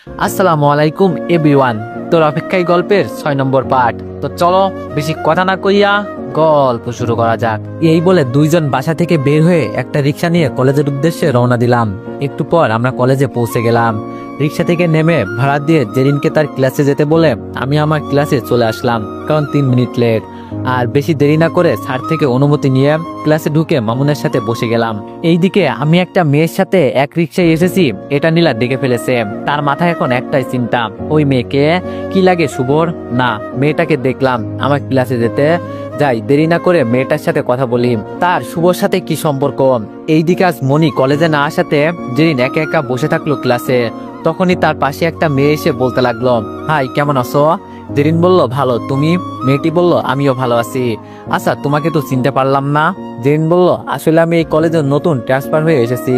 আসসালামু আলাইকুম এভরিওয়ান। তোর অপেক্ষায় গল্পের 6 নম্বর পার্ট। তো চলো বেশি কথা না কইয়া গল্প শুরু করা যাক। এই বলে দুইজন বাসা থেকে বের হয়ে একটা রিক্সা নিয়ে কলেজের উদ্দেশ্যে রওনা দিলাম। একটু পর আমরা কলেজে পৌঁছে গেলাম। রিক্সা থেকে নেমে ভাড়া দিয়ে জেরিনকে তার ক্লাসে যেতে বলে আমি আমার ক্লাসে চলে আসলাম, কারণ 3 মিনিট লেট। আর বেশি দেরি না করে স্যার থেকে অনুমতি নিয়ে ক্লাসে ঢুকে মামুনের সাথে বসে গেলাম। এইদিকে আমি একটা মেয়ের সাথে এক রিক্সায় এসেছি, এটা নীলা দেখে ফেলেছে। তার মাথায় এখন একটাই চিন্তা, ওই মেয়েকে কি লাগে শুভর না। মেয়েটাকে দেখলাম, আমার ক্লাসে যেতে যাই, দেরি না করে মেয়েটার সাথে কথা বলি। তার শুভর সাথে কি সম্পর্ক? এইদিকে আজ মনি কলেজে না আসাতে জেরিন একা একা বসে থাকলো ক্লাসে। তখনই তার পাশে একটা মেয়ে এসে বলতে লাগলো, হাই কেমন আছো? জেরিন বলল, ভালো, তুমি? মেয়েটি বলল, আমিও ভালো আছি। আচ্ছা, তোমাকে তো চিনতে পারলাম না। জেরিন বলল, আসলে আমি এই কলেজে নতুন ট্রান্সফার হয়ে এসেছি।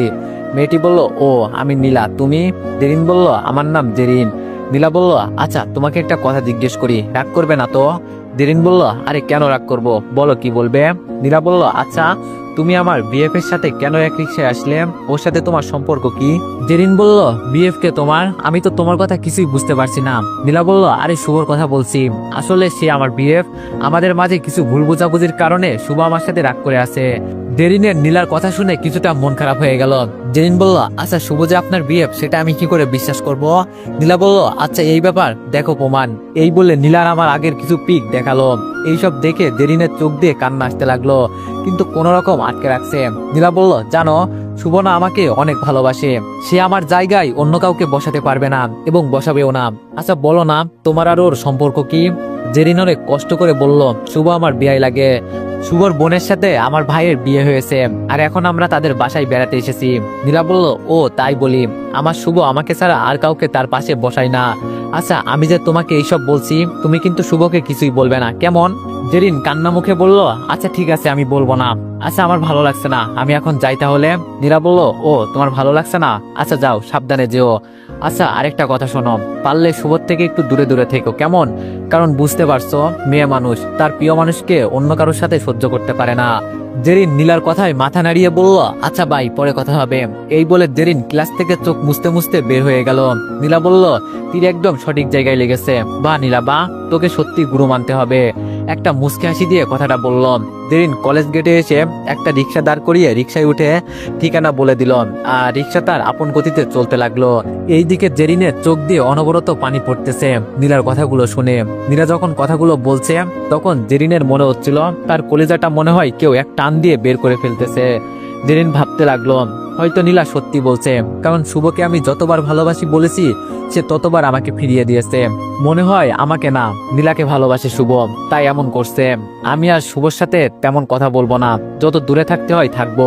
মেয়েটি বলল, ও আমি নীলা, তুমি? জেরিন বলল, আমার নাম জেরিন। নীলা বলল, আচ্ছা তোমাকে একটা কথা জিজ্ঞেস করি, রাগ করবে না তো? জেরিন বলল, আরে কেন রাগ করব, বলো কি বলবে। নীলা বলল, আচ্ছা তুমি আমার বিএফ এর সাথে কেন এক রিক্সায় আসলে? ওর সাথে তোমার সম্পর্ক কি? জেরিন বলল, বিএফ কে তোমার? আমি তো তোমার কথা কিছুই বুঝতে পারছি না। নীলা বলল, আরে শুভর কথা বলছি, আসলে সে আমার বিএফ। আমাদের মাঝে কিছু ভুল বোঝাবুঝির কারণে শুভ আমার সাথে রাগ করে আছে। জেরিনের নীলার কথা শুনে কিছুটা মন খারাপ হয়ে গেল। জেরিন বলল, আচ্ছা শুভ যে আপনার বিএফ সেটা আমি কি করে বিশ্বাস করব? নীলা বলল, আচ্ছা এই ব্যাপার, দেখো প্রমাণ। এই বলে নীলার আমার আগের কিছু পিক দেখালো। এইসব দেখে জেরিনের চোখ দিয়ে কান্না আসতে লাগলো, কিন্তু কোন রকম আটকে রাখছে। নীলা বলল, জানো শুভ না আমাকে অনেক ভালোবাসে, সে আমার জায়গায় অন্য কাউকে বসাতে পারবে না এবং বসাবেও না। আচ্ছা বলো না, তোমার আর ওর সম্পর্ক কি? জেরিন অনেক কষ্ট করে বলল, শুভ আমার বিয়ে লাগে। শুভর বোনের সাথে আমার ভাইয়ের বিয়ে হয়েছে, আর এখন আমরা তাদের বাসায় বেড়াতে এসেছি। নীলা বলল, ও তাই বলি, আমার শুভ আমাকে ছাড়া আর কাউকে তার পাশে বসায় না। আচ্ছা আমি যে তোমাকে এইসব বলছি, তুমি কিন্তু শুভকে কিছুই বলবে না, কেমন? জেরিন কান্না মুখে বলল, আচ্ছা ঠিক আছে আমি বলবো না। আচ্ছা আমার ভালো লাগছে না, আমি এখন যাই তাহলে। নীলা বলল, ও তোমার ভালো লাগছে না? আচ্ছা যাও, সাবধানে যেও। আচ্ছা আরেকটা কথা শোনো, পারলে শুভর থেকে একটু দূরে দূরে থেকো, কেমন? কারণ বুঝতে পারছো, মেয়ে মানুষ তার প্রিয় মানুষকে অন্য কারোর সাথে সহ্য করতে পারে না। জেরিন নীলার কথায় মাথা নাড়িয়ে বলল, আচ্ছা ভাই পরে কথা হবে। এই বলে জেরিন ক্লাস থেকে চোখ মুছতে মুছতে বের হয়ে গেল। নীলা বলল, তীর একদম সঠিক জায়গায় লেগেছে, বা নীলা বা, তোকে সত্যি গুরু মানতে হবে। একটা মুচকি হাসি দিয়ে কথাটা বলল। জেরিন কলেজ গেটে এসে একটা রিক্সা দাঁড় করিয়ে রিক্সায় উঠে ঠিকানা বলে দিল, আর রিক্সা তার আপন গতিতে চলতে লাগলো। এইদিকে জেরিনের চোখ দিয়ে অনবরত পানি পড়তেছে নীলার কথাগুলো শুনে। নীলা যখন কথাগুলো বলছে তখন জেরিনের মনে হচ্ছিল তার কলিজাটা মনে হয় কেউ এক টান দিয়ে বের করে ফেলতেছে। জেরিন ভাবতে লাগলো, হয়তো নীলা সত্যি বলছে, কারণ শুভকে আমি যতবার ভালোবাসি বলেছি সে ততবার আমাকে ফিরিয়ে দিয়েছে। মনে হয় আমাকে না, নীলাকে ভালোবাসে শুভ, তাই এমন করছে। আমি আর শুভর সাথে তেমন কথা বলবো না, যত দূরে থাকতে হয় থাকবো,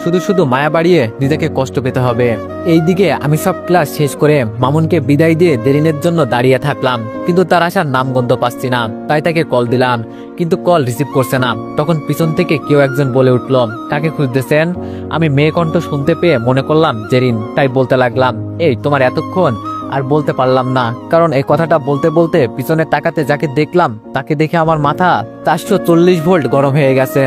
শুধু শুধু মায়া বাড়িয়ে নিজেকে কষ্ট পেতে হবে। এইদিকে আমি সব ক্লাস শেষ করে মামুনকে বিদায় দিয়ে জেরিনের জন্য দাঁড়িয়ে থাকলাম, কিন্তু তার আসার নামগন্ধ পাচ্ছি না। তাই তাকে কল দিলাম, কিন্তু কল রিসিভ করছে না। তখন পিছন থেকে কেউ একজন বলে উঠল, কাকে খুঁজতেছেন? আমি মেয়ে কণ্ঠ শুনতে পেয়ে মনে করলাম জেরিন, তাই বলতে লাগলাম, এই তোমার এতক্ষণ? আর বলতে পারলাম না, কারণ এই কথাটা বলতে বলতে পিছনে তাকাতে যাকে দেখলাম তাকে দেখে আমার মাথা 440 ভোল্ট গরম হয়ে গেছে।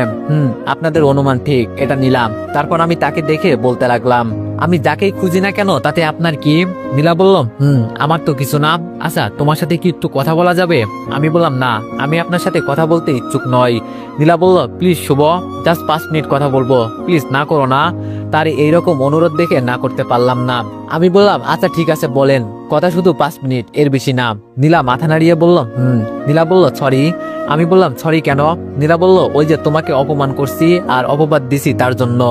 আপনাদের অনুমান ঠিক, এটা নিলাম। তারপর আমি তাকে দেখে বলতে লাগলাম, আমি যাকেই খুঁজি না কেন তাতে আপনার কি? নীলা বলল, আমার তো কিছু না। আচ্ছা তোমার সাথে কি একটু কথা বলা যাবে? আমি বললাম, না আমি আপনার সাথে কথা বলতে ইচ্ছুক নই। নীলা বলল, প্লিজ শুভ, জাস্ট 5 মিনিট কথা বলবো, প্লিজ না করো না। তার এইরকম অনুরোধ দেখে না করতে পারলাম না। আমি বললাম, আচ্ছা ঠিক আছে বলেন, কথা শুধু 5 মিনিট, এর বেশি না। নীলা মাথা নাড়িয়ে বলল, নীলা বলল, সরি। আমি বললাম, সরি কেন? নীলা বলল, ওই যে তোমাকে অপমান করছি আর অপবাদ দিছি তার জন্য,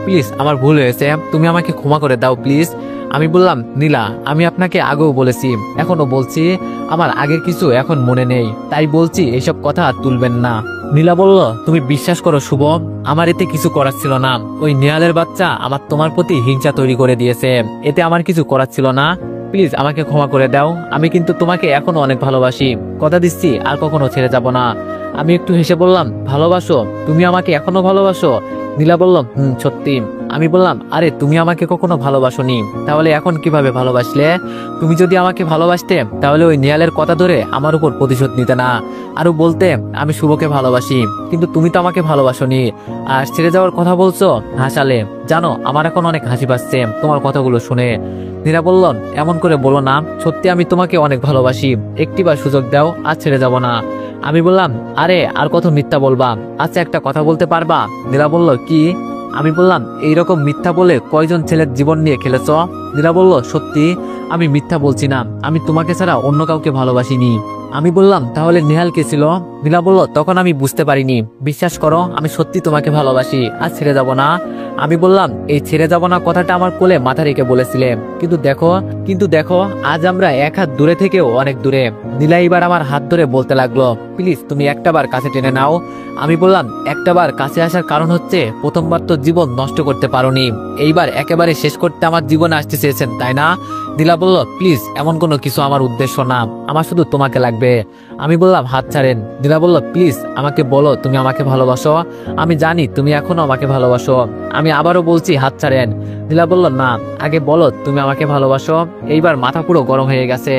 প্লিজ আমার ভুল হয়েছে, তুমি আমাকে ক্ষমা করে দাও প্লিজ। আমি বললাম, নীলা আমি আপনাকে আগেও বলেছি, এখনো বলছি, আমার আগের কিছু এখন মনে নেই, তাই বলছি এসব কথা আর তুলবেন না। নীলা বলল, তুমি বিশ্বাস করো শুভ, আমার এতে কিছু করার ছিল না। ওই নেহালের বাচ্চা আমার তোমার প্রতি হিংসা তৈরি করে দিয়েছে, এতে আমার কিছু করার ছিল না। প্লিজ আমাকে ক্ষমা করে দাও, আমি কিন্তু তোমাকে এখনো অনেক ভালোবাসি, কথা দিচ্ছি আর কখনো ছেড়ে যাব না। আমি একটু হেসে বললাম, ভালোবাসো? তুমি আমাকে এখনো ভালোবাসো? নীলা বলল, সত্যি। আমি বললাম, আরে তুমি আমাকে কখনো ভালোবাসোনি, তাহলে এখন কিভাবে ভালোবাসলে? তুমি যদি আমাকে ভালোবাসতে তাহলে ওই নেহালের কথা ধরে আমার উপর প্রতিশোধ নিতে না, আরো বলতে আমি শুভকে ভালোবাসি, কিন্তু তুমি তো আমাকে ভালোবাসোনি, আর ছেড়ে যাওয়ার কথা বলছো, হাসালে। জানো আমার এখন অনেক হাসি পাচ্ছে তোমার কথাগুলো শুনে। নীলা বলল, এমন করে বলো না, সত্যি আমি তোমাকে অনেক ভালোবাসি, একটিবার সুযোগ দাও, আর ছেড়ে যাব না। আমি বললাম, আরে আর কত মিথ্যা বলবা, আচ্ছা একটা কথা বলতে পারবা? নীলা বলল, কি? আমি বললাম, এইরকম মিথ্যা বলে কয়জন ছেলের জীবন নিয়ে খেলেছ? নীলা বলল, সত্যি আমি মিথ্যা বলছি না, আমি তোমাকে ছাড়া অন্য কাউকে ভালোবাসিনি। আমি বললাম, তাহলে নেহাল কে ছিল? নীলা বলল, তখন আমি বুঝতে পারিনি, বিশ্বাস করো আমি সত্যি তোমাকে ভালোবাসি, আর ছেড়ে যাব না। আমি বললাম, এই ছেড়ে যাব না কথাটা আমার কোলে মাথা রেখে বলেছিলে, কিন্তু দেখো আজ আমরা এক হাত দূরে থেকেও অনেক দূরে। নীলা এবার আমার হাত ধরে বলতে লাগলো, প্লিজ তুমি একটাবার কাছে টেনে নাও। আমি বললাম, একটাবার কাছে আসার কারণ হচ্ছে প্রথমবার তো জীবন নষ্ট করতে পারোনি, এইবার একেবারে শেষ করতে আমার জীবনে আসতে চেয়েছেন তাই না? নীলা বলল, প্লিজ এমন কোনো কিছু আমার উদ্দেশ্য না, আমার শুধু তোমাকে লাগবে। আমি বললাম, হাত ছাড়েন। নীলা বলল, প্লিজ আমাকে বলো তুমি আমাকে ভালোবাসো, আমি জানি তুমি এখনো আমাকে ভালোবাসো। আমি আবারও বলছি, হাত ছাড়েন। নীলা বলল, না আগে বলো তুমি আমাকে ভালোবাসো। এইবার মাথা পুরো গরম হয়ে গেছে,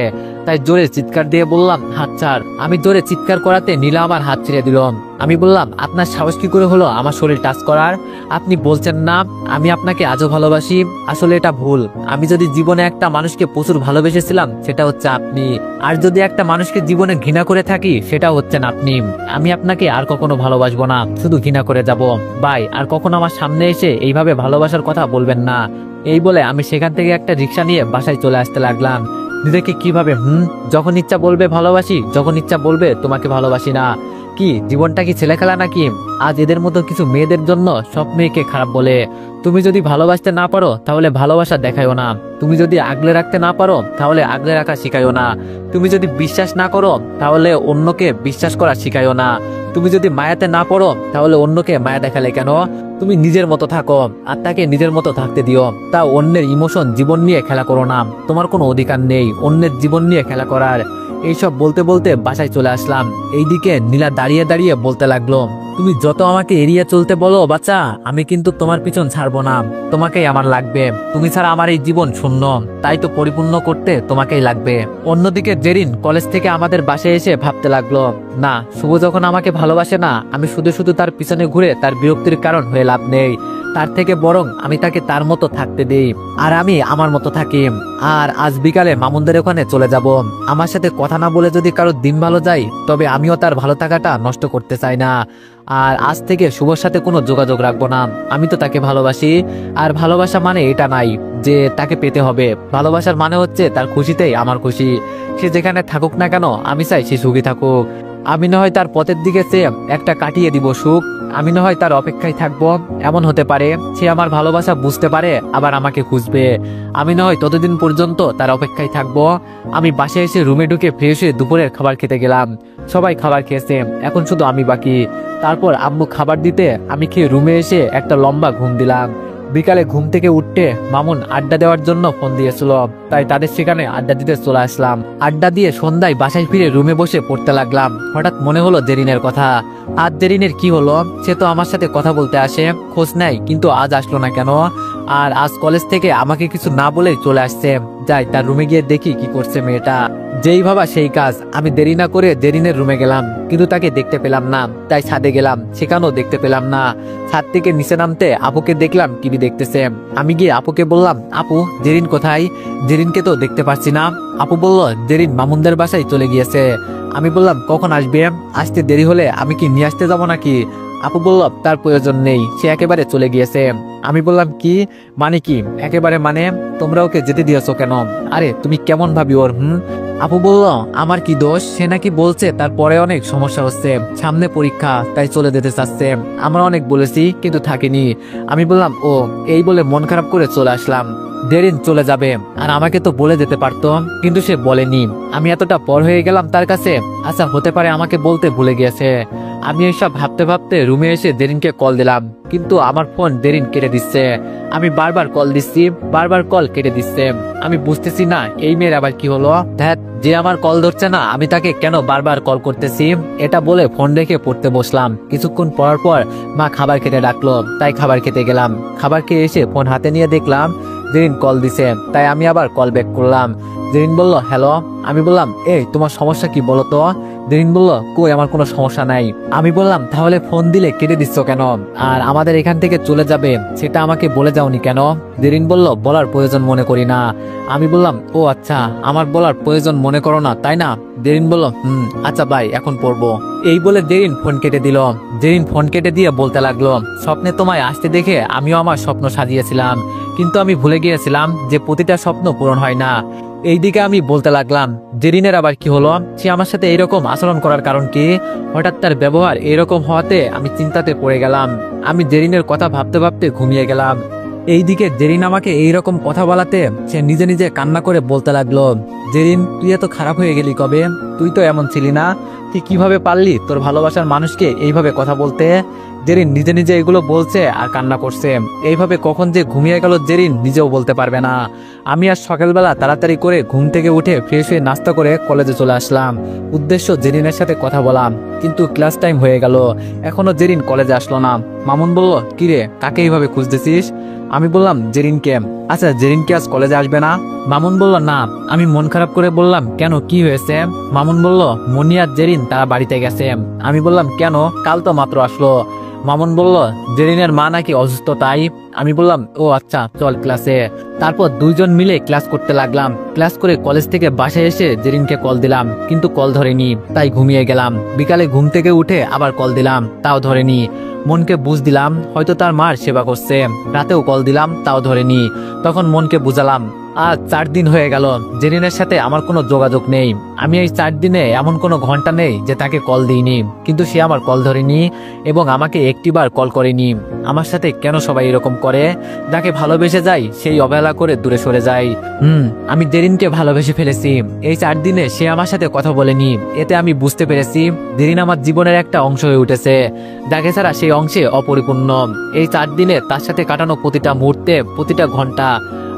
তাই জোরে চিৎকার দিয়ে বললাম, হাত ছাড়। আমি জোরে চিৎকার করাতে নীলা আমার হাত ছেড়ে দিল। আমি বললাম, আপনার সাহস কি করে হলো আমার শরীর টাচ করার? আপনি বলছেন না আমি আপনাকে আজও ভালোবাসি, আসলে এটা ভুল। আমি যদি জীবনে একটা মানুষকে প্রচুর ভালোবেসেছিলাম সেটা হচ্ছে আপনি, আর যদি একটা মানুষকে জীবনে ঘৃণা করে থাকি সেটা হচ্ছেন আপনি। আমি আপনাকে আর কখনো ভালোবাসবো না, শুধু ঘৃণা করে যাব। বাই, আর কখনো আমার সামনে এসে এইভাবে ভালোবাসার কথা বলবেন না। এই বলে আমি সেখান থেকে একটা রিক্সা নিয়ে বাসায় চলে আসতে লাগলাম। নিজেকে কিভাবে যখন ইচ্ছা বলবে ভালোবাসি, যখন ইচ্ছা বলবে তোমাকে ভালোবাসি না। কি জীবনটা কি ছেলে খেলা নাকি? আজ এদের মতো কিছু মেয়েদের জন্য সব মেয়েকে খারাপ বলে। তুমি যদি ভালোবাসতে না পারো তাহলে ভালোবাসা দেখাইও না, তুমি যদি আগলে রাখতে না পারো তাহলে আগলে রাখা শিখাইও না, তুমি যদি বিশ্বাস না করো তাহলে অন্যকে বিশ্বাস করা শিখাইও না, তুমি যদি মায়াতে না পড়ো তাহলে অন্যকে মায়া দেখালে কেন? তুমি নিজের মতো থাকো আর তাকে নিজের মতো থাকতে দিও। তা অন্যের ইমোশন জীবন নিয়ে খেলা করো না, তোমার কোনো অধিকার নেই অন্যের জীবন নিয়ে খেলা করার। এইসব বলতে বলতে বাসায় চলে আসলাম। এইদিকে নীলা দাঁড়িয়ে দাঁড়িয়ে বলতে লাগলো, তুমি যত আমাকে এড়িয়ে চলতে বলো বাচ্চা, আমি কিন্তু তোমার পিছন ছাড়বো না, তোমাকেই আমার লাগবে। তুমি ছাড়া আমার এই জীবন শূন্য, তাই তো পরিপূর্ণ করতে তোমাকেই লাগবে। অন্যদিকে জেরিন কলেজ থেকে আমাদের বাসায় এসে ভাবতে লাগলো, না শুভ যখন আমাকে ভালোবাসে না, আমি শুধু শুধু তার পিছনে ঘুরে তার বিরক্তির কারণ হয়ে লাভ নেই, তার থেকে বরং আমি তাকে তার মতো থাকতে দেই আর আমি আমার মতো থাকি। আর আজ বিকালে মামুনদের ওখানে চলে যাব। আমার সাথে কথা না বলে যদি কারোর দিন ভালো যায় তবে আমিও তার ভালো থাকাটা নষ্ট করতে চাই না। আর আজ থেকে শুভর সাথে কোনো যোগাযোগ রাখবো না, আমি তো তাকে ভালোবাসি। আর ভালোবাসা মানে এটা নাই যে তাকে পেতে হবে, ভালোবাসার মানে হচ্ছে তার খুশিতেই আমার খুশি। সে যেখানে থাকুক না কেন আমি চাই সে সুখী থাকুক। আমি না হয় তার পথের দিকে চেয়ে একটা কাটিয়ে দিব সুখ, আমি না হয় তার অপেক্ষায় থাকবো। এমন হতে পারে সে আমার ভালোবাসা বুঝতে পারে আবার আমাকে খুঁজবে, আমি না হয় ততদিন পর্যন্ত তার অপেক্ষায় থাকবো। আমি বাসায় এসে রুমে ঢুকে ফ্রেশ হয়ে দুপুরের খাবার খেতে গেলাম। সবাই খাবার খেয়েছে, এখন শুধু আমি বাকি। তারপর আম্মু খাবার দিতে আমি খেয়ে রুমে এসে একটা লম্বা ঘুম দিলাম। বিকালে ঘুম থেকে উঠতে মামুন আড্ডা দেওয়ার জন্য ফোন দিয়েছিল, তাই তাদের সেখানে আড্ডা দিতে চলে আসলাম। আড্ডা দিয়ে সন্ধ্যায় বাসায় ফিরে রুমে বসে পড়তে লাগলাম। হঠাৎ মনে হলো জেরিনের কথা। আজ জেরিনের কি হলো? সে তো আমার সাথে কথা বলতে আসে, খোঁজ নেয়, কিন্তু আজ আসলো না কেন? আর আজ কলেজ থেকে আমাকে কিছু না বলেই চলে আসছে। যাই তার রুমে গিয়ে দেখি কি করছে মেয়েটা। যেই ভাবা সেই কাজ, আমি দেরি না করে জেরিনের রুমে গেলাম, কিন্তু তাকে দেখতে পেলাম না। তাই ছাদে গেলাম, সেখানেও দেখতে পেলাম না। ছাদ থেকে নিচে নামতে আপুকে দেখলাম টিভি দেখতেছে। আমি গিয়ে আপুকে বললাম, আপু জেরিন কোথায়? জেরিনকে তো দেখতে পাচ্ছি না। আপু বলল, জেরিন মামুনদের বাসায় চলে গিয়েছে। আমি বললাম, কখন আসবে? আসতে দেরি হলে আমি কি নিয়ে আসতে যাবো নাকি? আপু বলল, তার প্রয়োজন নেই, সে একেবারে চলে গিয়েছে। আমি বললাম, কি মানে? কি একেবারে মানে? তোমরা ওকে যেতে দিয়েছো কেন? আরে তুমি কেমন ভাবি ওর? আপু বলল, আমার কি দোষ? সে নাকি বলছে তারপরে অনেক সমস্যা হচ্ছে, সামনে পরীক্ষা, তাই চলে যেতে চাচ্ছে। আমরা অনেক বলেছি কিন্তু থাকিনি। আমি বললাম, ও এই বলে মন খারাপ করে চলে আসলাম। জেরিন চলে যাবে আর আমাকে তো বলে যেতে পারতো, কিন্তু সে বলেনি। আমি এতটা পর হয়ে গেলাম তার কাছে। আচ্ছা হতে পারে আমাকে বলতে ভুলে গিয়েছে। আমি এইসব ভাবতে ভাবতে রুমে এসে জেরিনকে কল দিলাম, কিন্তু আমার ফোন জেরিন কেটে দিচ্ছে। আমি বারবার কল দিচ্ছি, বারবার কল কেটে দিচ্ছে। আমি বুঝতেছি না এই মেয়ের আবার কি হলো। ধ্যাত, যে আমার কল ধরছে না আমি তাকে কেন বারবার কল করতেছি। এটা বলে ফোন রেখে পড়তে বসলাম। কিছুক্ষণ পর পর মা খাবার খেতে ডাকলো, তাই খাবার খেতে গেলাম। খাবার খেয়ে এসে ফোন হাতে নিয়ে দেখলাম জেরিন কল দিছে, তাই আমি আবার কল ব্যাক করলাম। জেরিন বলল হ্যালো। আমি বললাম এই তোমার সমস্যা কি বলো তো। জেরিন বলল কই আমার কোনো সমস্যা নাই। আমি বললাম তাহলে ফোন দিলে কেটে দিচ্ছ কেন, আর আমাদের এখান থেকে চলে যাবে সেটা আমাকে বলে যাওনি কেন। জেরিন বলল বলার প্রয়োজন মনে করি না। আমি বললাম ও আচ্ছা, আমার বলার প্রয়োজন মনে করো না তাই না। জেরিন বলল আচ্ছা ভাই এখন পড়বো। এই বলে জেরিন ফোন কেটে দিল। জেরিন ফোন কেটে দিয়ে বলতে লাগলো স্বপ্নে তোমায় আসতে দেখে আমিও আমার স্বপ্ন সাজিয়েছিলাম, কিন্তু আমি ভুলে গিয়েছিলাম যে প্রতিটা স্বপ্ন পূরণ হয় না। এইদিকে আমি বলতে লাগলাম জেরিনের আবার কি হলো, সে আমার সাথে এইরকম আচরণ করার কারণ কি, হঠাৎ তার ব্যবহার এরকম হওয়াতে আমি চিন্তাতে পড়ে গেলাম। আমি জেরিনের কথা ভাবতে ভাবতে ঘুমিয়ে গেলাম। এইদিকে জেরিন আমাকে এইরকম কথা বলাতে সে নিজে নিজে কান্না করে বলতে লাগলো জেরিন তুই এত খারাপ হয়ে গেলি কবে, তুই তো এমন ছিলি না, তুই কিভাবে পারলি তোর ভালোবাসার মানুষকে এইভাবে কথা বলতে। জেরিন নিজে নিজে এগুলো বলছে আর কান্না করছে। এইভাবে কখন যে ঘুমিয়ে গেল জেরিন নিজেও বলতে পারবে না। আমি আজ সকালবেলা তাড়াতাড়ি করে ঘুম থেকে উঠে ফ্রেশ হয়ে নাস্তা করে কলেজে চলে আসলাম, উদ্দেশ্য জেরিনের সাথে কথা বলাম। কিন্তু ক্লাস টাইম হয়ে গেল, এখনো জেরিন কলেজে আসলো না। মামুন বলল কিরে কাকে এইভাবে খুঁজতেছিস। আমি বললাম জেরিনকে। আচ্ছা জেরিন কি আজ কলেজে আসবে না। মামুন বলল না। আমি মন খারাপ করে বললাম কেন কি হয়েছে। মামুন বলল মনি আর জেরিন তারা বাড়িতে গেছে। আমি বললাম কেন, কাল তো মাত্র আসলো। মামুন বলল জেরিনের মা নাকি অসুস্থ তাই। আমি বললাম ও আচ্ছা চল ক্লাসে। তারপর দুইজন মিলে ক্লাস করতে লাগলাম। ক্লাস করে কলেজ থেকে বাসায় এসে জেরিনকে কল দিলাম, কিন্তু কল ধরেনি, তাই ঘুমিয়ে গেলাম। বিকালে ঘুম থেকে উঠে আবার কল দিলাম, তাও ধরেনি। মনকে বুঝ দিলাম হয়তো তার মার সেবা করছে। রাতেও কল দিলাম, তাও ধরেনি। তখন মনকে বুঝালাম আজ 4 দিন হয়ে গেল জেরিনের সাথে আমার কোনো যোগাযোগ নেই। আমি এই 4 দিনে এমন কোনো ঘন্টা নেই যে তাকে কল দিইনি, কিন্তু সে আমার কল ধরেনি এবং আমাকে একটিবার কল করেনি। আমার সাথে কেন সবাই এরকম করে, যাকে ভালোবেসে যাই সেই অবহেলা করে দূরে সরে যায়। আমি জেরিনকে ভালোবেসে ফেলেছি। এই 4 দিনে সে আমার সাথে কথা বলেনি, এতে আমি বুঝতে পেরেছি জেরিন আমার জীবনের একটা অংশ হয়ে উঠেছে, যাকে ছাড়া সেই অংশে অপরিপূর্ণ। এই 4 দিনে তার সাথে কাটানো প্রতিটা মুহূর্তে প্রতিটা ঘন্টা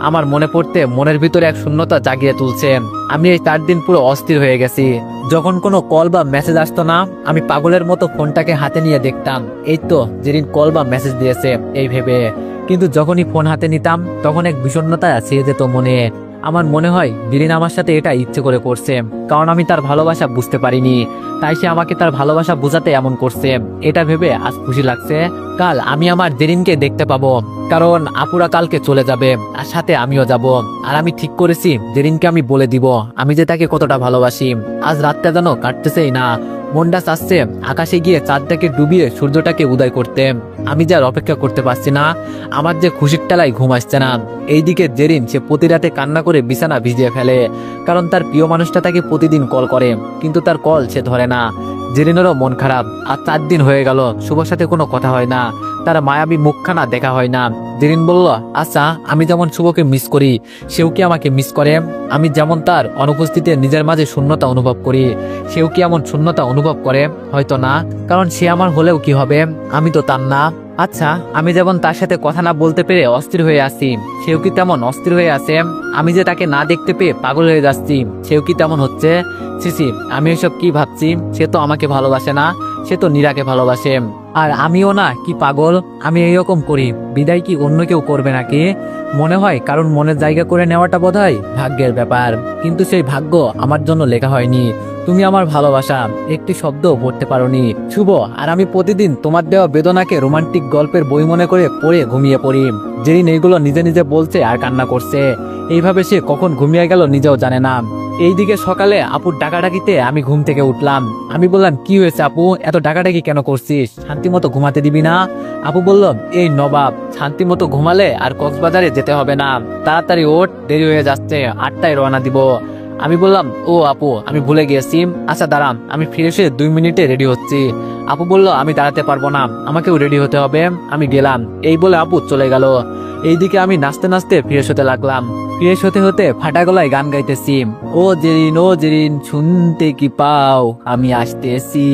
আমার মনে পড়তে মনের ভিতরে এক শূন্যতা জাগিয়ে তুলছে। আমি এই 4 দিন পুরো অস্থির হয়ে গেছি। যখন কোনো কল বা মেসেজ আসতো না, আমি পাগলের মতো ফোনটাকে হাতে নিয়ে দেখতাম এই তো জেরিন কল বা মেসেজ দিয়েছে এই ভেবে। কিন্তু যখনই ফোন হাতে নিতাম তখন এক বিষণ্ণতা ছেয়ে যেত মনে। আমার মনে হয় জেরিন আমার সাথে এটা ইচ্ছে করে করছে, কারণ আমি তার ভালোবাসা বুঝতে পারিনি, তাই সে আমাকে তার ভালোবাসা বোঝাতে এমন করছে। এটা ভেবে আজ খুশি লাগছে, কাল আমি আমার জেরিনকে দেখতে পাবো, কারণ আপুরা কালকে চলে যাবে আর সাথে আমিও যাব। আর আমি ঠিক করেছি জেরিনকে আমি বলে দিব আমি যে তাকে কতটা ভালোবাসি। আজ রাতটা যেন কাটতেছেই না, মনটা চাচ্ছে আকাশে গিয়ে চাঁদটাকে ডুবিয়ে সূর্যটাকে উদয় করতে। আমি যার অপেক্ষা করতে পারছি না, আমার যে খুশির টালায় ঘুম আসছে না। এইদিকে জেরিন সে প্রতি রাতে কান্না করে বিছানা ভিজিয়ে ফেলে, কারণ তার প্রিয় মানুষটা তাকে প্রতিদিন কল করে, কিন্তু তার কল সে ধরে না। জেরিনেরও মন খারাপ। আর 4 দিন হয়ে গেল শুভর সাথে কোনো কথা হয় না, তার মায়াবী মুখখানা দেখা হয় না। জেরিন বলল আচ্ছা আমি যেমন শুভকে মিস করি সেও কি আমাকে মিস করে, আমি যেমন তার অনুপস্থিতিতে নিজের মাঝে শূন্যতা অনুভব করি সেও কি এমন শূন্যতা অনুভব করে। হয়তো না, কারণ সে আমার হলেও কি হবে, আমি তো তার না। আচ্ছা আমি যেমন তার সাথে কথা না বলতে পেরে অস্থির হয়ে আছি সেও কি তেমন অস্থির হয়ে আছে, আমি যে তাকে না দেখতে পেয়ে পাগল হয়ে যাচ্ছি সেও কি তেমন হচ্ছে। সিসি আমি এসব কি ভাবছি, সে তো আমাকে ভালোবাসে না, সে তো নীরাকে ভালোবাসে। আর আমিও না কি পাগল, আমি এইরকম করি বিদায় কি অন্য কেউ করবে নাকি। মনে হয় কারণ মনের জায়গা করে নেওয়াটা বোধহয় ভাগ্যের ব্যাপার, কিন্তু সেই ভাগ্য আমার জন্য লেখা হয়নি। তুমি আমার ভালোবাসা একটি শব্দ পড়তে পারোনি শুভ, আর আমি প্রতিদিন তোমার দেওয়া বেদনাকে রোমান্টিক গল্পের বই মনে করে পড়ে ঘুমিয়ে পড়ি। জেরিন এইগুলো নিজে নিজে বলছে আর কান্না করছে। এইভাবে সে কখন ঘুমিয়ে গেল নিজেও জানে না। এইদিকে সকালে আপুর ডাকাডাকিতে আমি ঘুম থেকে উঠলাম। আমি বললাম কি হয়েছে আপু, এত ডাকাডাকি কেন করছিস, শান্তি মতো ঘুমাতে দিবি না। আপু বলল এই নবাব শান্তি মতো ঘুমালে আর কক্সবাজারে যেতে হবে না, তাড়াতাড়ি ওঠ, দেরি হয়ে যাচ্ছে, 8টায় রওনা দিব। আমি বললাম ও আপু আমি ভুলে গিয়েছি, আচ্ছা দাঁড়ান আমি ফিরে এসে 2 মিনিটে রেডি হচ্ছি। আপু বলল আমি দাঁড়াতে পারবো না, আমাকেও রেডি হতে হবে। আমি গেলাম, এই বলে আপু চলে গেল। এইদিকে আমি নাচতে নাচতে ফ্রেশ হতে লাগলাম। ফ্রেশ হতে হতে ফাটা গলায় গান গাইতেছি, ও জেরিন শুনতে কি পাও, আমি আসতেছি,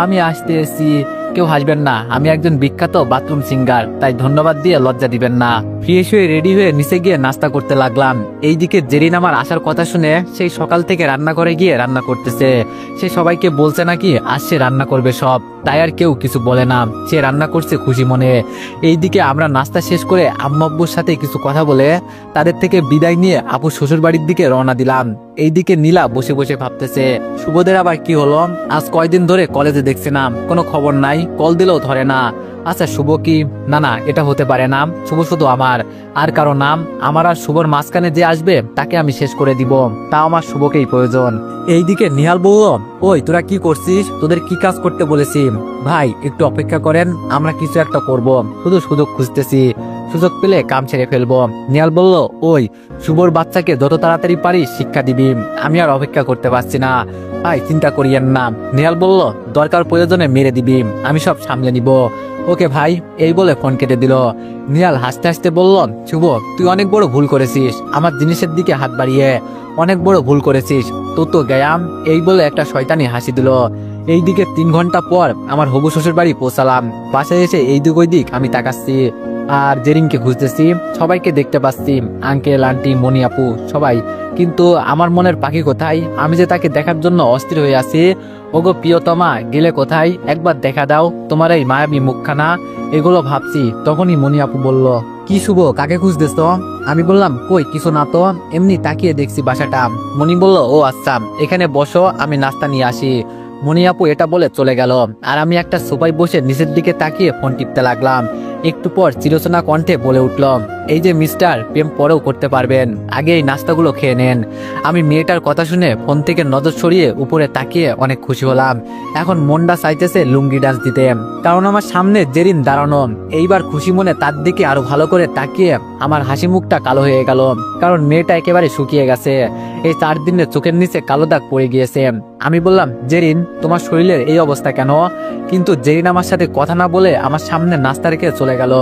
আমি আসতেছি, কেউ হাসবেন না, আমি একজন বিখ্যাত বাথরুম সিঙ্গার, তাই ধন্যবাদ দিয়ে লজ্জা দিবেন না। ফ্রেশ হয়ে রেডি হয়ে নিচে গিয়ে নাস্তা করতে লাগলাম। এইদিকে জেরিন আমার আসার কথা শুনে সেই সকাল থেকে রান্না করে গিয়ে রান্না করতেছে। সে সবাইকে বলছে নাকি আসছে রান্না করবে সব, তাই আর কেউ কিছু বলে না, সে রান্না করছে খুশি মনে। এইদিকে আমরা নাস্তা শেষ করে আম্মু আব্বুর সাথে কিছু কথা বলে তাদের থেকে বিদায় নিয়ে আপু শ্বশুর বাড়ির দিকে রওনা দিলাম। এইদিকে নীলা বসে বসে ভাবতেছে শুভদের আবার কি হলো, আজ কয়দিন ধরে কলেজে দেখছি না, কোনো খবর নাই, কল দিলেও ধরে না। আচ্ছা শুভ কি? না না, এটা হতে পারে না, শুভ শুধু আমার, আর কারো নাম? আমার আর শুভর মাঝখানে যে আসবে তাকে আমি শেষ করে দিব, তা আমার শুভকেই প্রয়োজন। এইদিকে নিহাল বলল, ওই তোরা কি করছিস, তোদের কি কাজ করতে বলেছি? ভাই একটু অপেক্ষা করেন, আমরা কিছু একটা করব, শুধু সুযোগ খুঁজতেছি, সুযোগ পেলে কাম ছেড়ে ফেলবো। নিহাল বলল, ওই শুভর বাচ্চাকে যত তাড়াতাড়ি পারিস শিক্ষা দিবি, আমি আর অপেক্ষা করতে পারছি না ভাই, চিন্তা করিয়েন না। নিহাল বলল, দরকার প্রয়োজনে মেরে দিবি, আমি সব সামলে নিব। ওকে ভাই, এই বলে ফোন কেটে দিল। নিহাল হাসতে হাসতে বলল, শুভ তুই অনেক বড় ভুল করেছিস, আমার জিনিসের দিকে হাত বাড়িয়ে অনেক বড় ভুল করেছিস, তো গেয়াম। এই বলে একটা শয়তানি হাসি দিল। এইদিকে 3 ঘন্টা পর আমার হবু শ্বশুর বাড়ি পৌঁছালাম। বাসায় এসে এই দিক ওই দিক আমি তাকাচ্ছি আর জেরিনকে খুঁজতেছি, সবাইকে দেখতে পাচ্ছি, আঙ্কেল আন্টি মনি আপু সবাই, কিন্তু আমার মনের পাখি কোথায়? আমি যে তাকে দেখার জন্য অস্থির হয়ে আছি। ওগো প্রিয়তমা, গেলে কোথায়? একবার দেখা দাও তোমার এই মায়াবী মুখখানা, এগুলো ভাবছি। তখনই মনি আপু বলল, কি শুভ, কাকে খুঁজতেছ? আমি বললাম, কই কিছু না তো, এমনি তাকিয়ে দেখছি বাসাটা। মনি বলল, ও আচ্ছা, এখানে বসো, আমি নাস্তা নিয়ে আসি। মনি আপু এটা বলে চলে গেল আর আমি একটা সোফায় বসে নিচের দিকে তাকিয়ে ফোন টিপতে লাগলাম। একটু পর চিরচেনা কণ্ঠে বলে উঠল, এই যে মিস্টার, প্রেম পরেও করতে পারবেন, আগে এই নাস্তাগুলো খেয়ে নেন। আমি মেয়েটার কথা শুনে ফোন থেকে নজর সরিয়ে উপরে তাকিয়ে অনেক খুশি হলাম। এখন মনটা চাইতেছে লুঙ্গি ডান্স দিতে, কারণ আমার সামনে জেরিন দাঁড়ানো। এইবার খুশি মনে তার দিকে আরো ভালো করে তাকিয়ে আমার হাসি মুখটা কালো হয়ে গেল, কারণ মেয়েটা একেবারে শুকিয়ে গেছে। এই 4 দিনে চোখের নিচে কালো দাগ পড়ে গিয়েছে। আমি বললাম, জেরিন তোমার শরীরের এই অবস্থা কেন? কিন্তু জেরিন আমার সাথে কথা না বলে আমার সামনে নাস্তা রেখে চলে গেল।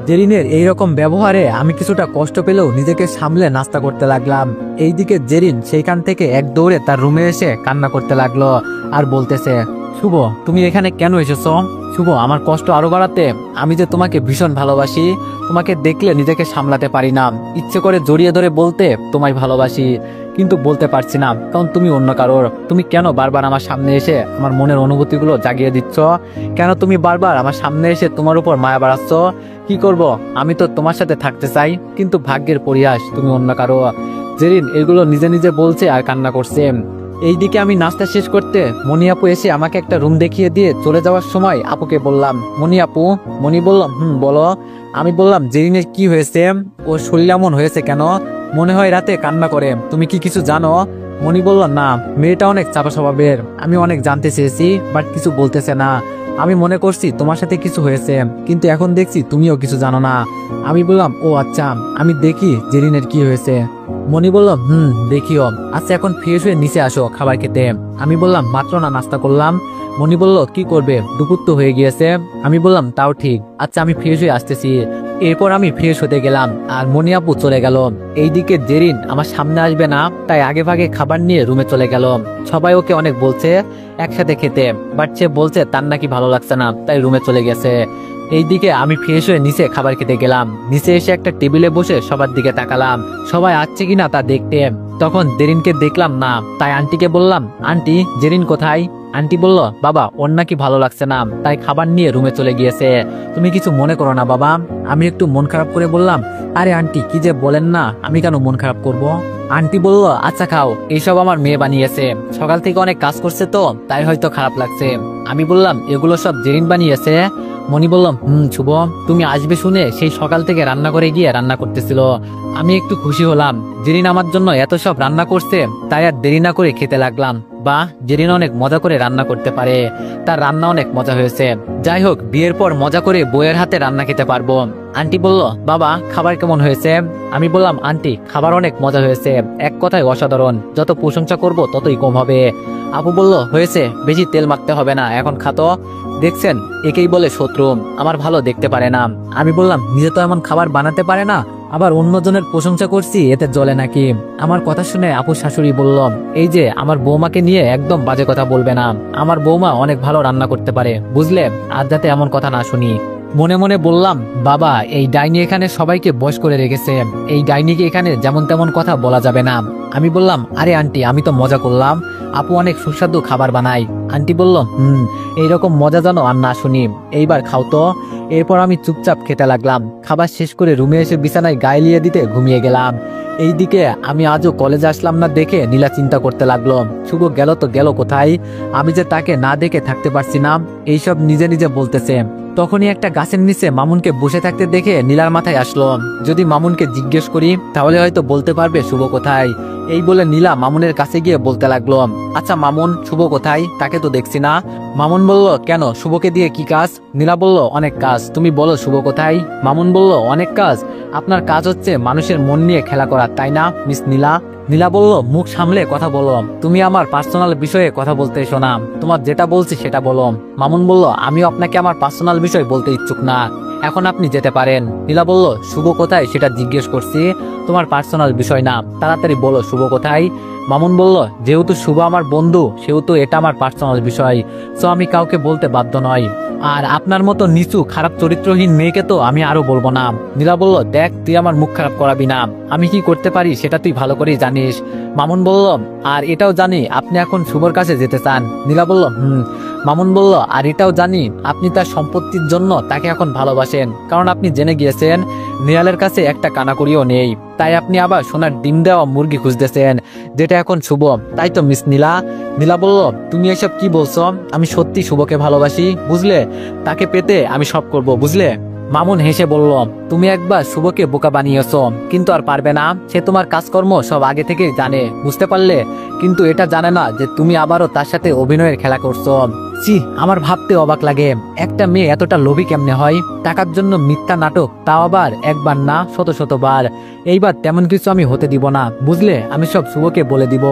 জেরিনের এইরকম ব্যবহারে আমি কিছুটা কষ্ট পেলেও নিজেকে সামলে নাস্তা করতে লাগলাম। এইদিকে জেরিন সেইখান থেকে এক দৌড়ে তার রুমে এসে কান্না করতে লাগলো আর বলতেছে, শুভ তুমি এখানে কেন এসেছো? শুভ, আমার কষ্ট আরো বাড়াতে? আমি যে তোমাকে ভীষণ ভালোবাসি, তোমাকে দেখলে নিজেকে সামলাতে পারি না, ইচ্ছে করে জড়িয়ে ধরে বলতে তোমায় ভালোবাসি, কিন্তু বলতে পারছি না, কারণ তুমি অন্য কারোর। তুমি কেন বারবার আমার সামনে এসে আমার মনের অনুভূতিগুলো জাগিয়ে দিচ্ছ? কেন তুমি বারবার আমার সামনে এসে তোমার উপর মায়া বাড়াচ্ছ? কি করব, আমি তো তোমার সাথে থাকতে চাই, কিন্তু ভাগ্যের পরিহাস তুমি অন্য কারো। জেরিন এগুলো নিজে নিজে বলছে আর কান্না করছে। এইদিকে আমি নাস্তা শেষ করতে মনি আপু এসে আমাকে একটা রুম দেখিয়ে দিয়ে চলে যাওয়ার সময় আপুকে বললাম, মনি আপু। মনি বলল, বলো। আমি বললাম, জেরিনের কি হয়েছে? ওর শরীর এমন হয়েছে কেন? মনে হয় রাতে কান্না করে, তুমি কি কিছু জানো? মনি বলল, না, মেয়েটা অনেক চাপা স্বভাবের, আমি অনেক জানতে চেয়েছি বাট কিছু বলতেছে না। আমি মনে করছি তোমার সাথে কিছু হয়েছে, কিন্তু এখন দেখছি তুমিও কিছু জানো না। আমি বললাম, ও আচ্ছা, আমি দেখি জেরিনের কি হয়েছে। মনি বলল, দেখিও। আচ্ছা এখন ফ্রেশ হয়ে নিচে আসো খাবার খেতে। আমি বললাম, মাত্র না নাস্তা করলাম। মনি বলল, কি করবে, দুপুর তো হয়ে গিয়েছে। আমি বললাম, তাও ঠিক, আচ্ছা আমি ফ্রেশ হয়ে আসতেছি। এরপর আমি ফ্রেশ হতে গেলাম আর মনি আপু চলে গেল। এইদিকে জেরিন আমার সামনে আসবে না, তাই আগে ভাগে খাবার নিয়ে রুমে চলে গেল। সবাই ওকে অনেক বলছে একসাথে খেতে, বাট সে বলছে তার নাকি ভালো লাগছে না, তাই রুমে চলে গেছে। এইদিকে আমি ফ্রেশ হয়ে নিচে খাবার খেতে গেলাম। নিচে এসে একটা টেবিলে বসে সবার দিকে তাকালাম, সবাই আসছে কিনা তা দেখতে। তখন জেরিনকে দেখলাম না, তাই আন্টিকে বললাম, আন্টি জেরিন কোথায়? আন্টি বলল, বাবা ওর নাকি ভালো লাগছে না, তাই খাবার নিয়ে রুমে চলে গিয়েছে, তুমি কিছু মনে করো না বাবা। আমি একটু মন খারাপ করে বললাম, আরে আন্টি কি যে বলেন না, আমি কেন মন খারাপ করব? আন্টি বলল, আচ্ছা খাও, এইসব আমার মেয়ে বানিয়েছে, সকাল থেকে অনেক কাজ করছে তো তাই হয়তো খারাপ লাগছে। আমি বললাম, এগুলো সব জেরিন বানিয়েছে? মনি বলল, শুভ তুমি আসবে শুনে সেই সকাল থেকে রান্না করে গিয়ে রান্না করতেছিল। আমি একটু খুশি হলাম, জেরিন আমার জন্য এত সব রান্না করছে, তাই আর দেরি না করে খেতে লাগলাম। বাহ, জেরিন অনেক মজা করে রান্না করতে পারে, তার রান্না অনেক মজা হয়েছে। যাই হোক, বিয়ের পর মজা করে বউয়ের হাতে রান্না খেতে পারবো। আন্টি বলল, বাবা খাবার কেমন হয়েছে? আমি বললাম, আন্টি খাবার অনেক মজা হয়েছে, এক কথায় অসাধারণ, যত প্রশংসা করব ততই কম হবে। আপু বলল, হয়েছে, বেশি তেল মাখতে হবে না, এখন খাতো। দেখছেন, একেই বলে শত্রু, আমার ভালো দেখতে পারে না। আমি বললাম, নিজে তো এমন খাবার বানাতে পারে না, আবার অন্যজনের প্রশংসা করছি এতে জ্বলে নাকি? আমার কথা শুনে আপু শাশুড়ি বলল, এই যে আমার বৌমাকে নিয়ে একদম বাজে কথা বলবে না, আমার বৌমা অনেক ভালো রান্না করতে পারে, বুঝলে? আর যাতে এমন কথা না শুনি। মনে মনে বললাম, বাবা এই ডাইনি এখানে সবাইকে বশ করে রেখেছে, এই ডাইনিকে এখানে যেমন তেমন কথা বলা যাবে না। আমি বললাম, আরে আন্টি আমি তো মজা করলাম, আপু অনেক সুস্বাদু খাবার বানায়। আন্টি বলল, এইরকম মজা জানো আর না শুনি, এইবার খাও তো। এরপর আমি চুপচাপ খেতে লাগলাম। খাবার শেষ করে রুমে এসে বিছানায় গায়ে লিয়ে দিতে ঘুমিয়ে গেলাম। এইদিকে আমি আজও কলেজে আসলাম না দেখে নীলা চিন্তা করতে লাগলো, শুভ গেল তো গেল কোথায়, আমি যে তাকে না দেখে থাকতে পারছি না, এইসব নিজে নিজে বলতেছে। তখনই একটা গাছের নিচে মামুনকে বসে থাকতে দেখে নীলার মাথায় আসলো, যদি মামুনকে জিজ্ঞেস করি তাহলে হয়তো বলতে পারবে শুভ কোথায়। এই বলে নীলা মামুনের কাছে গিয়ে বলতে লাগলো, আচ্ছা মামুন, শুভ কোথায়? তাকে তো দেখছি না। মামুন বলল, কেন, শুভকে দিয়ে কি কাজ? নীলা বলল, অনেক কাজ, তুমি বলো শুভ কোথায়? মামুন বলল, অনেক কাজ? আপনার কাজ হচ্ছে মানুষের মন নিয়ে খেলা করা, তাই না মিস নীলা? নীলা বলল, মুখ সামলে কথা বলো, তুমি আমার পার্সোনাল বিষয়ে কথা বলতে এসো না, তোমার যেটা বলছি সেটা বলো। মামুন বলল, আমিও আপনাকে আমার পার্সোনাল বিষয় বলতে ইচ্ছুক না, এখন আপনি যেতে পারেন। নীলা বলল, শুভ কোথায় সেটা জিজ্ঞেস করছি, তোমার পার্সোনাল বিষয় না, তাড়াতাড়ি বলো শুভ কোথায়। মামুন বলল, যেহেতু শুভ আমার বন্ধু সেহেতু এটা আমার পার্সোনাল বিষয়, সো আমি কাউকে বলতে বাধ্য নই। আর আপনার মতো নিচু খারাপ চরিত্রহীন মেয়েকে তো আমি আরো বলবো না। নীলা বলল, দেখ তুই আমার মুখ খারাপ করাবি না, আমি কি করতে পারি সেটা তুই ভালো করেই জানিস। মামুন বলল, আর এটাও জানি আপনি এখন শুভর কাছে যেতে চান। নীলা বলল, মামুন বলল, আর এটাও জানি আপনি তার সম্পত্তির জন্য তাকে এখন ভালোবাসেন, কারণ আপনি জেনে গিয়েছেন নিয়ালের কাছে একটা কানাকড়িও নেই, তাই আপনি আবার সোনার ডিম দেওয়া মুরগি খুঁজতেছেন, যেটা এখন শুভ, তাই তো মিস নীলা? নীলা বলল, তুমি এসব কি বলছো? আমি সত্যি শুভকে ভালোবাসি, বুঝলে? তাকে পেতে আমি সব করব, বুঝলে? মামুন হেসে বলল, তুমি একবার শুভকে বোকা বানিয়েছো, কিন্তু আর পারবে না, সে তোমার কাজকর্ম সব আগে থেকেই জানে, বুঝতে পারলে? কিন্তু এটা জানে না যে তুমি আবারও তার সাথে অভিনয়ের খেলা করছো। ছি, আমার ভাবতে অবাক লাগে, একটা মেয়ে এতটা লোভী কেমনে হয়? টাকার জন্য মিথ্যা নাটক, তাও আবার একবার না শত শতবার। এইবার তেমন কিছু আমি হতে দিব না, বুঝলে? আমি সব শুভকে বলে দিব।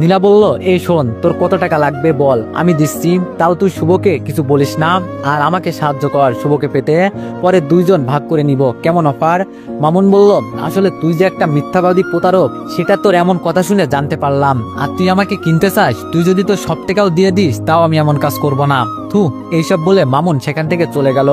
নীলা বলল, এই শোন, তোর কত টাকা লাগবে বল, আমি দিচ্ছি, তাও তুই শুভকে কিছু বলিস না, আর আমাকে সাহায্য কর শুভকে পেতে, পরে দুইজন ভাগ করে নিব, কেমন অফার? মামুন বলল, আসলে তুই যে একটা মিথ্যাবাদী প্রতারক সেটা তোর এমন কথা শুনে জানতে পারলাম, আর তুই আমাকে কিনতে চাস, তুই যদি তোর সব টাকাও দিয়ে দিস তাও আমি এমন কাজ করব না। থু, এইসব বলে মামুন সেখান থেকে চলে গেল।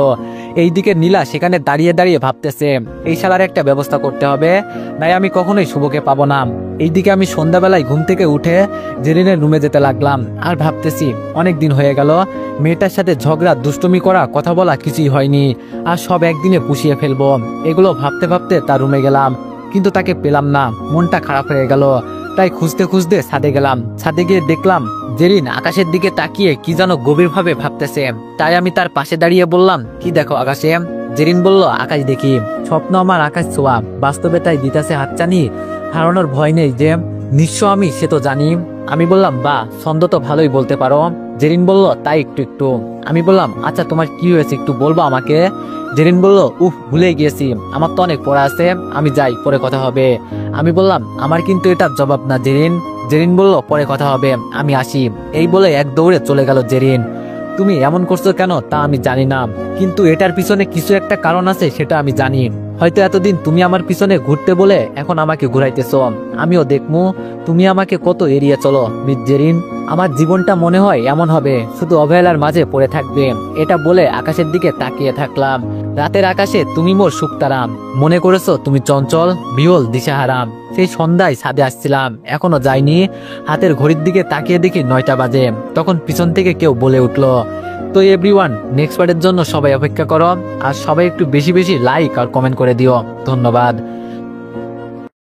এইদিকে নীলা সেখানে দাঁড়িয়ে দাঁড়িয়ে ভাবতেছে, এই শালার একটা ব্যবস্থা করতে হবে, নাই আমি কখনোই শুভকে পাবো না। এইদিকে আমি সন্ধ্যাবেলায় ঘুম থেকে উঠে জেরিনের রুমে যেতে লাগলাম, আর ভাবতেছি অনেক দিন হয়ে গেল, মেয়েটার সাথে ঝগড়া, দুষ্টুমি করা, কথা বলা কিছুই হয়নি, আর সব একদিনে পুষিয়ে ফেলবো। এগুলো ভাবতে ভাবতে তার রুমে গেলাম, কিন্তু তাকে পেলাম না, মনটা খারাপ হয়ে গেল। তাই খুঁজতে খুঁজতে ছাদে গেলাম। ছাদে গিয়ে দেখলাম জেরিন আকাশের দিকে তাকিয়ে কি যেন গভীরভাবে ভাবতেছে। তাই আমি তার পাশে দাঁড়িয়ে বললাম, কি দেখো আকাশে? জেরিন বলল, আকাশ দেখি, স্বপ্ন আমার আকাশ ছোঁয়া, বাস্তবে তাই দিতাছে হাতছানি, হারানোর ভয় নেই যে, নিশ্চয় আমি সে তো জানি। আমি বললাম, বা ছন্দ তো ভালোই বলতে পারো। জেরিন বলল, তাই একটু একটু। আমি বললাম, আচ্ছা তোমার কি হয়েছে একটু বলবো আমাকে? জেরিন বলল, ভুলে গিয়েছি, আমার তো অনেক পড়া আছে, আমি যাই, পরে কথা হবে। আমি বললাম, আমার কিন্তু এটা জবাব না জেরিন। জেরিন বলল, পরে কথা হবে, আমি আসি। এই বলে এক দৌড়ে চলে গেল জেরিন। তুমি এমন করছো কেন তা আমি জানি না, কিন্তু এটার পিছনে কিছু একটা কারণ আছে সেটা আমি জানি। হয়তো এতদিন তুমি আমার পিছনে ঘুরতে বলে এখন আমাকে ঘুরাইতেছ, আমিও দেখমু তুমি আমাকে কত এড়িয়ে চলো মিস জেরিন। আমার জীবনটা মনে হয় এমন হবে, শুধু অবহেলার মাঝে পড়ে থাকবে। এটা বলে আকাশের দিকে তাকিয়ে থাকলাম। রাতের আকাশে তুমি মোর সুক্তারাম, মনে করেছো তুমি চঞ্চল, বিহল, দিশাহারাম। সেই সন্ধ্যায় ছাদে আসছিলাম, এখনো যাইনি। হাতের ঘড়ির দিকে তাকিয়ে দেখি 9টা বাজে। তখন পিছন থেকে কেউ বলে উঠলো, তো এভরিওয়ান, নেক্সট পার্টের জন্য সবাই অপেক্ষা করো, আর সবাই একটু বেশি বেশি লাইক আর কমেন্ট করে দিও। ধন্যবাদ।